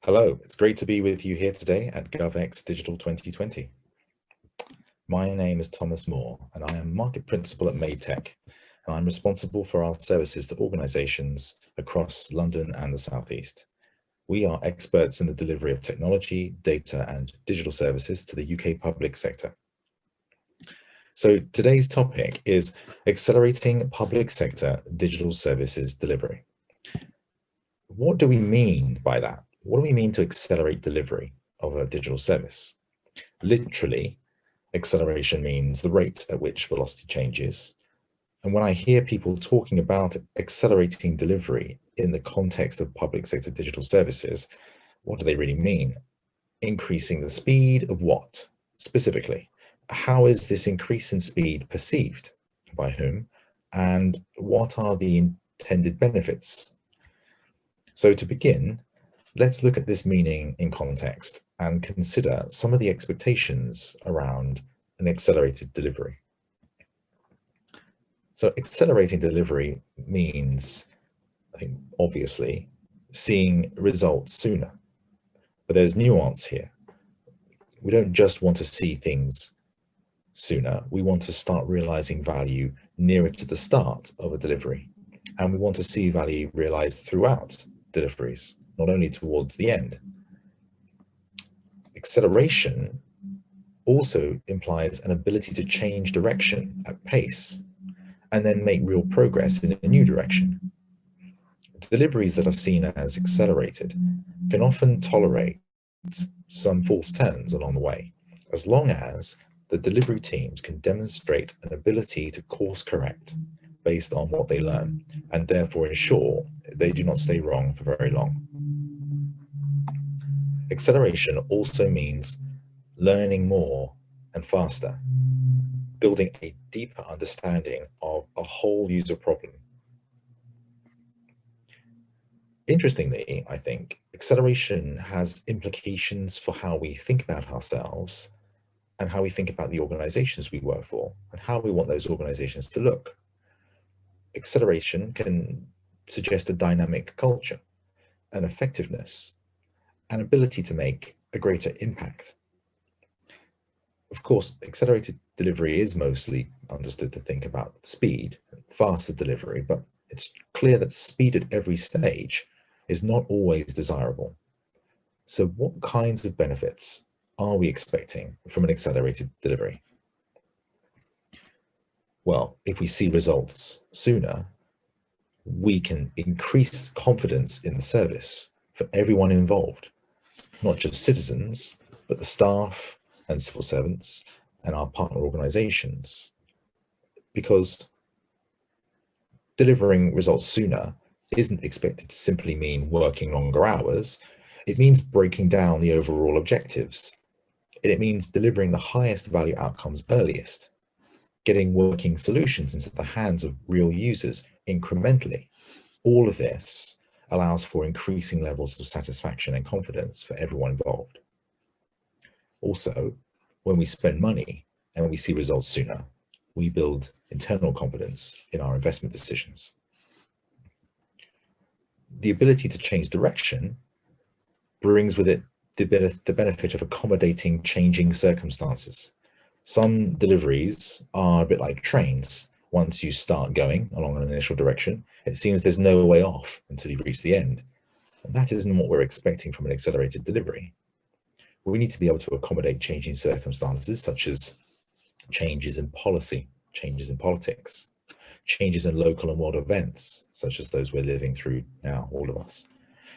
Hello, it's great to be with you here today at GovX Digital 2020. My name is Thomas Moore, and I am Market Principal at MadeTech, and I'm responsible for our services to organizations across London and the Southeast. We are experts in the delivery of technology, data, and digital services to the UK public sector. So today's topic is accelerating public sector digital services delivery. What do we mean by that? What do we mean to accelerate delivery of a digital service? Literally, acceleration means the rate at which velocity changes. And when I hear people talking about accelerating delivery in the context of public sector digital services, what do they really mean? Increasing the speed of what? Specifically, how is this increase in speed perceived? By whom? And what are the intended benefits? So to begin, let's look at this meaning in context and consider some of the expectations around an accelerated delivery. So accelerating delivery means, I think, obviously, seeing results sooner. But there's nuance here. We don't just want to see things sooner. We want to start realizing value nearer to the start of a delivery. And we want to see value realized throughout deliveries, not only towards the end. Acceleration also implies an ability to change direction at pace and then make real progress in a new direction. Deliveries that are seen as accelerated can often tolerate some false turns along the way, as long as the delivery teams can demonstrate an ability to course correct based on what they learn, and therefore ensure they do not stay wrong for very long. Acceleration also means learning more and faster, building a deeper understanding of a whole user problem. Interestingly, I think acceleration has implications for how we think about ourselves and how we think about the organizations we work for and how we want those organizations to look. Acceleration can suggest a dynamic culture, an effectiveness, an ability to make a greater impact. Of course, accelerated delivery is mostly understood to think about speed, faster delivery, but it's clear that speed at every stage is not always desirable. So what kinds of benefits are we expecting from an accelerated delivery? Well, if we see results sooner, we can increase confidence in the service for everyone involved, not just citizens, but the staff and civil servants and our partner organizations. Because delivering results sooner isn't expected to simply mean working longer hours. It means breaking down the overall objectives. It means delivering the highest value outcomes earliest, getting working solutions into the hands of real users incrementally. All of this allows for increasing levels of satisfaction and confidence for everyone involved. Also, when we spend money and when we see results sooner, we build internal confidence in our investment decisions. The ability to change direction brings with it the benefit of accommodating changing circumstances. Some deliveries are a bit like trains. Once you start going along an initial direction, it seems there's no way off until you reach the end. And that isn't what we're expecting from an accelerated delivery. We need to be able to accommodate changing circumstances, such as changes in policy, changes in politics, changes in local and world events, such as those we're living through now, all of us,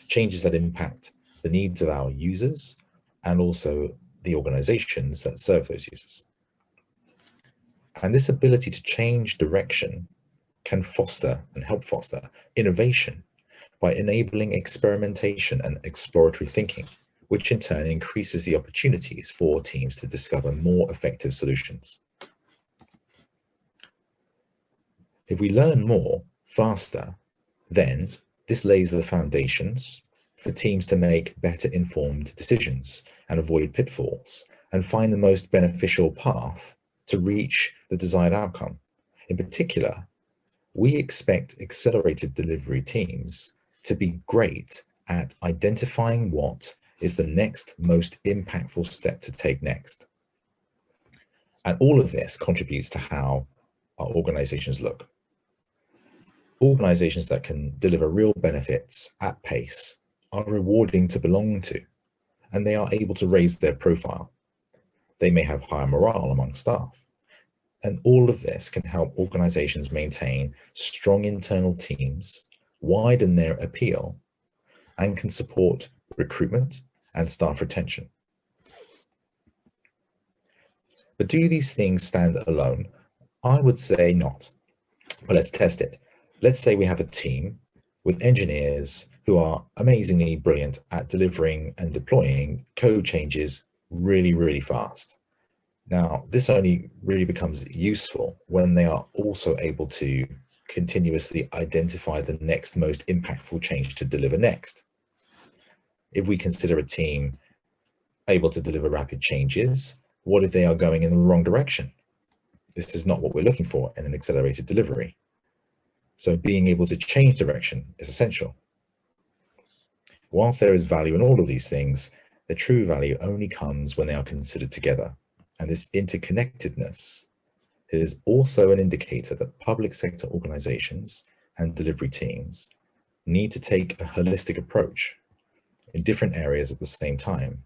changes that impact the needs of our users and also the organizations that serve those users. And this ability to change direction can foster and help foster innovation by enabling experimentation and exploratory thinking, which in turn increases the opportunities for teams to discover more effective solutions. If we learn more faster, then this lays the foundations for teams to make better informed decisions and avoid pitfalls and find the most beneficial path to reach the desired outcome. In particular, we expect accelerated delivery teams to be great at identifying what is the next most impactful step to take next. And all of this contributes to how our organizations look. Organizations that can deliver real benefits at pace are rewarding to belong to, and they are able to raise their profile. They may have higher morale among staff. And all of this can help organizations maintain strong internal teams, widen their appeal, and can support recruitment and staff retention. But do these things stand alone? I would say not. But let's test it. Let's say we have a team with engineers who are amazingly brilliant at delivering and deploying code changes really, really fast. Now, this only really becomes useful when they are also able to continuously identify the next most impactful change to deliver next. If we consider a team able to deliver rapid changes, what if they are going in the wrong direction? This is not what we're looking for in an accelerated delivery. So being able to change direction is essential. Whilst there is value in all of these things, the true value only comes when they are considered together. And this interconnectedness is also an indicator that public sector organizations and delivery teams need to take a holistic approach in different areas at the same time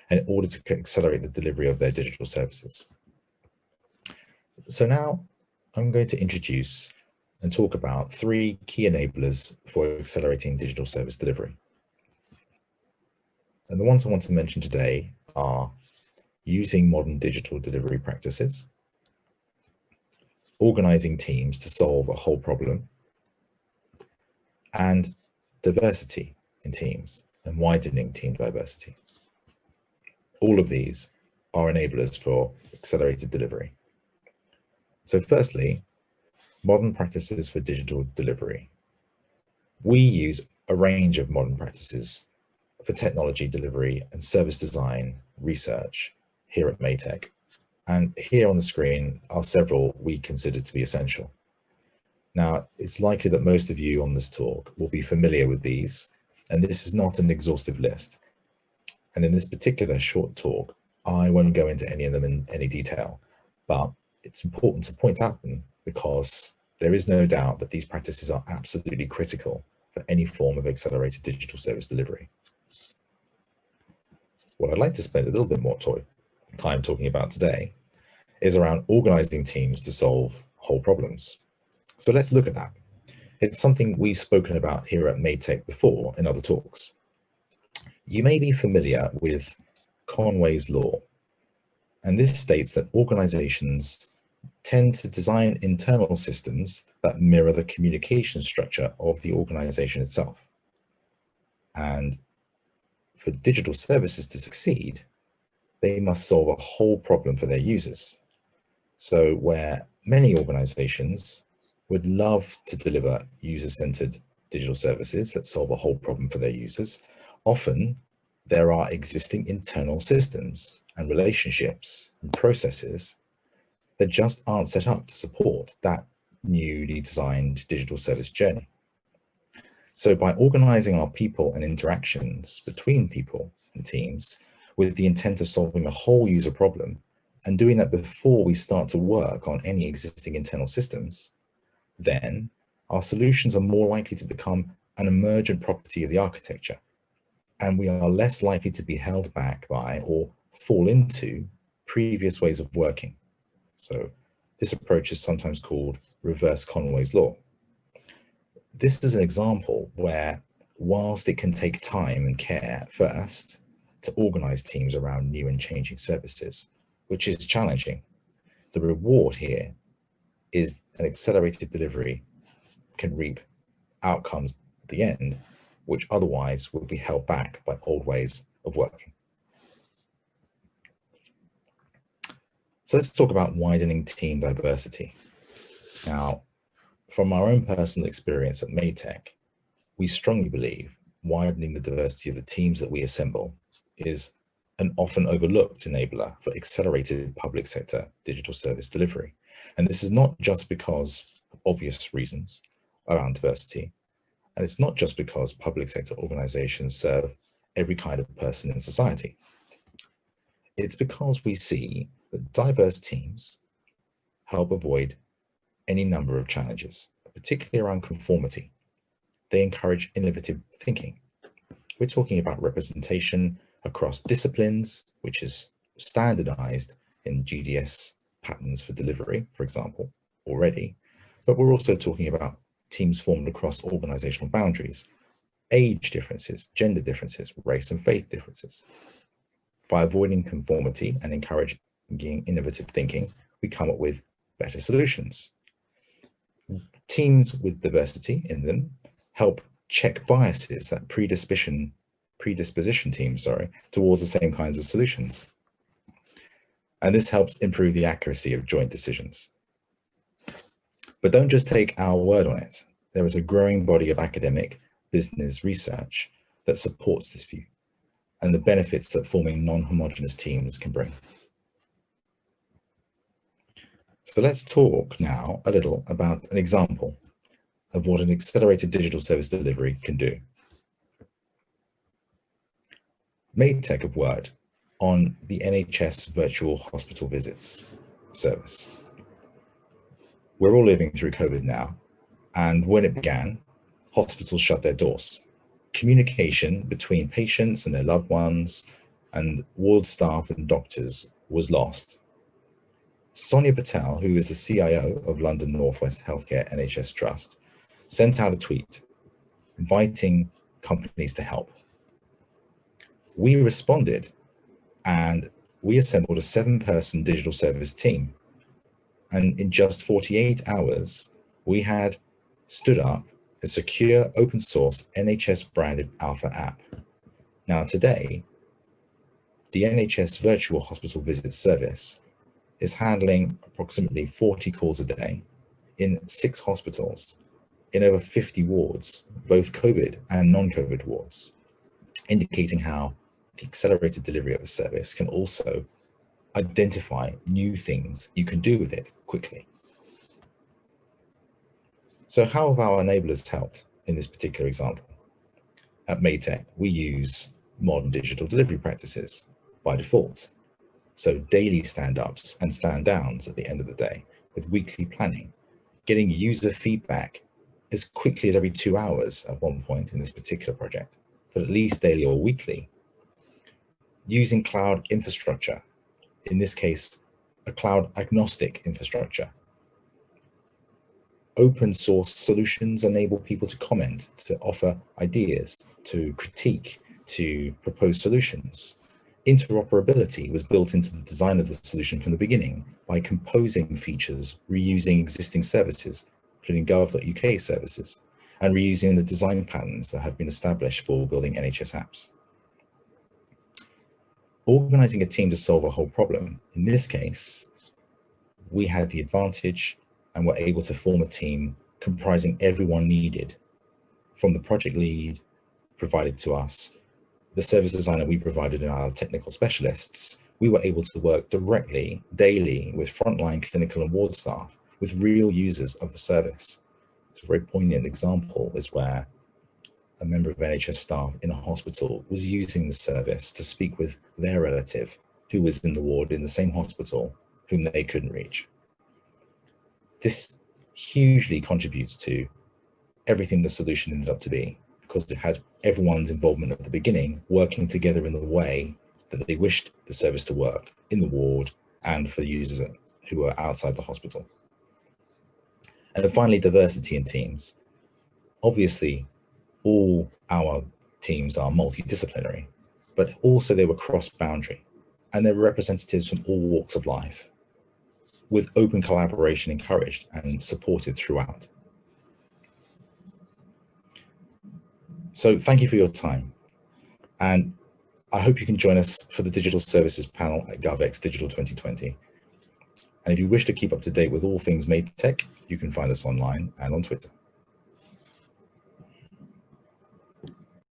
in order to accelerate the delivery of their digital services. So now I'm going to introduce and talk about 3 key enablers for accelerating digital service delivery. And the ones I want to mention today are using modern digital delivery practices, organizing teams to solve a whole problem, and diversity in teams and widening team diversity. All of these are enablers for accelerated delivery. So firstly, modern practices for digital delivery. We use a range of modern practices for technology delivery and service design research here at Maytech. And here on the screen are several we consider to be essential. Now, it's likely that most of you on this talk will be familiar with these, and this is not an exhaustive list. And in this particular short talk, I won't go into any of them in any detail, but it's important to point out them because there is no doubt that these practices are absolutely critical for any form of accelerated digital service delivery. What I'd like to spend a little bit more time talking about today is around organizing teams to solve whole problems. So let's look at that. It's something we've spoken about here at Maytech before in other talks. You may be familiar with Conways Law, and this states that organizations tend to design internal systems that mirror the communication structure of the organization itself. And for digital services to succeed, they must solve a whole problem for their users. So where many organizations would love to deliver user-centered digital services that solve a whole problem for their users, often there are existing internal systems and relationships and processes that just aren't set up to support that newly designed digital service journey. So by organizing our people and interactions between people and teams with the intent of solving a whole user problem, and doing that before we start to work on any existing internal systems, then our solutions are more likely to become an emergent property of the architecture, and we are less likely to be held back by or fall into previous ways of working. So this approach is sometimes called reverse Conway's Law. This is an example where, whilst it can take time and care first to organize teams around new and changing services, which is challenging, the reward here is an accelerated delivery can reap outcomes at the end, which otherwise would be held back by old ways of working. So let's talk about widening team diversity. Now, from our own personal experience at Maytech, we strongly believe widening the diversity of the teams that we assemble is an often overlooked enabler for accelerated public sector digital service delivery. And this is not just because of obvious reasons around diversity, and it's not just because public sector organizations serve every kind of person in society. It's because we see that diverse teams help avoid any number of challenges, particularly around conformity. They encourage innovative thinking. We're talking about representation across disciplines, which is standardized in GDS patterns for delivery, for example, already. But we're also talking about teams formed across organizational boundaries, age differences, gender differences, race and faith differences. By avoiding conformity and encouraging innovative thinking, we come up with better solutions. Teams with diversity in them help check biases that predisposition teams, towards the same kinds of solutions. And this helps improve the accuracy of joint decisions. But don't just take our word on it. There is a growing body of academic business research that supports this view and the benefits that forming non-homogeneous teams can bring. So let's talk now a little about an example of what an accelerated digital service delivery can do. MadeTech have worked on the NHS virtual hospital visits service. We're all living through COVID now, and when it began, hospitals shut their doors. Communication between patients and their loved ones and ward staff and doctors was lost. Sonia Patel, who is the CIO of London North West Healthcare NHS Trust, sent out a tweet inviting companies to help. We responded and we assembled a 7-person digital service team. And in just 48 hours, we had stood up a secure open source NHS branded alpha app. Now today, the NHS virtual hospital visit service is handling approximately 40 calls a day in 6 hospitals in over 50 wards, both COVID and non-COVID wards, indicating how the accelerated delivery of a service can also identify new things you can do with it quickly. So how have our enablers helped in this particular example? At MadeTech, we use modern digital delivery practices by default. So daily stand-ups and stand-downs at the end of the day with weekly planning, getting user feedback as quickly as every 2 hours at one point in this particular project, but at least daily or weekly. Using cloud infrastructure, in this case, a cloud agnostic infrastructure. Open source solutions enable people to comment, to offer ideas, to critique, to propose solutions. Interoperability was built into the design of the solution from the beginning by composing features, reusing existing services, including gov.uk services, and reusing the design patterns that have been established for building NHS apps. Organizing a team to solve a whole problem. In this case, we had the advantage and were able to form a team comprising everyone needed, from the project lead provided to us, the service designer we provided in our technical specialists. We were able to work directly, daily, with frontline clinical and ward staff, with real users of the service. It's a very poignant example is where a member of NHS staff in a hospital was using the service to speak with their relative who was in the ward in the same hospital whom they couldn't reach. This hugely contributes to everything the solution ended up to be, because it had everyone's involvement at the beginning working together in the way that they wished the service to work in the ward and for the users who were outside the hospital. And then finally, diversity in teams. Obviously, all our teams are multidisciplinary, but also they were cross-boundary, and they were representatives from all walks of life, with open collaboration encouraged and supported throughout. So thank you for your time. And I hope you can join us for the Digital Services panel at GovX Digital 2020. And if you wish to keep up to date with all things MadeTech, you can find us online and on Twitter.